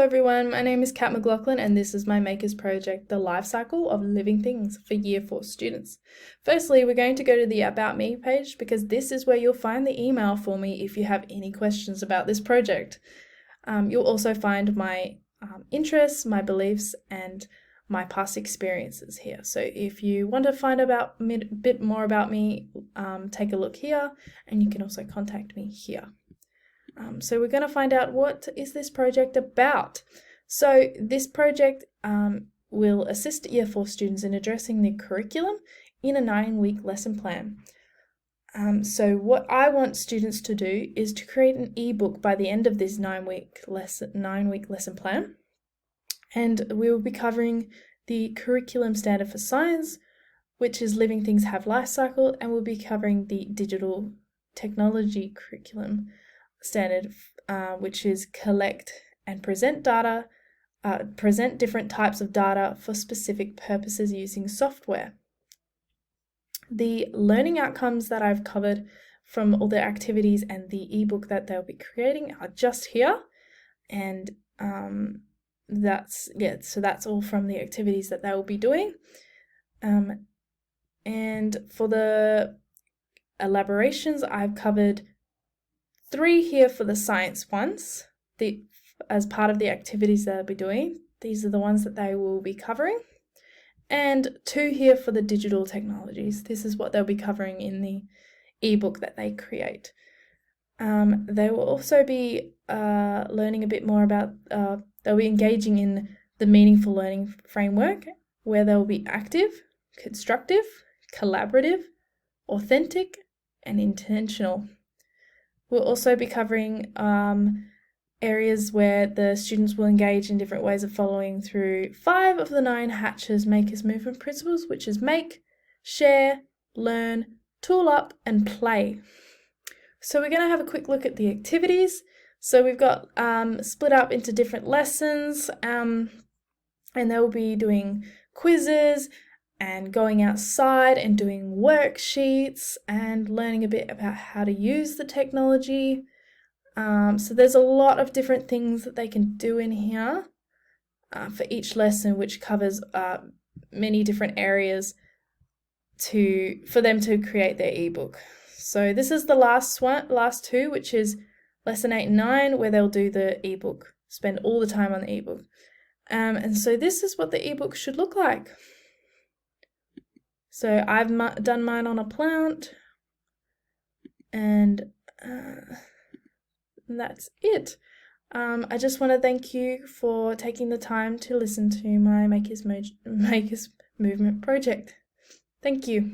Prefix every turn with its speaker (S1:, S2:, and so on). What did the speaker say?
S1: everyone, my name is Kat McLaughlin and this is my Makers project, The Life Cycle of Living Things for Year 4 students. Firstly, we're going to go to the About Me page because this is where you'll find the email for me if you have any questions about this project. You'll also find my interests, my beliefs and my past experiences here. So if you want to find a bit more about me, take a look here and you can also contact me here. So we're going to find out what is this project about. So this project will assist Year 4 students in addressing the curriculum in a 9-week lesson plan. So what I want students to do is to create an ebook by the end of this 9-week lesson plan. And we will be covering the curriculum standard for science, which is Living Things Have Life Cycle, and we'll be covering the digital technology curriculum standard, which is collect and present data, present different types of data for specific purposes using software. The learning outcomes that I've covered from all the activities and the ebook that they'll be creating are just here, and so that's all from the activities that they will be doing. And for the elaborations, I've covered 3 here for the science ones, as part of the activities they'll be doing. These are the ones that they will be covering. And 2 here for the digital technologies. This is what they'll be covering in the ebook that they create. They will also be learning a bit more about, they'll be engaging in the meaningful learning framework, where they'll be active, constructive, collaborative, authentic, and intentional. We'll also be covering areas where the students will engage in different ways of following through 5 of the 9 Hatch's Makers Movement principles, which is make, share, learn, tool up, and play. So we're going to have a quick look at the activities. So we've got split up into different lessons, and they'll be doing quizzes and going outside and doing worksheets and learning a bit about how to use the technology. So there's a lot of different things that they can do in here for each lesson, which covers many different areas for them to create their ebook. So this is the last 2, which is lesson 8 and 9, where they'll do the ebook, spend all the time on the ebook. And so this is what the ebook should look like. So I've done mine on a plant, and that's it. I just want to thank you for taking the time to listen to my Makers Movement project. Thank you.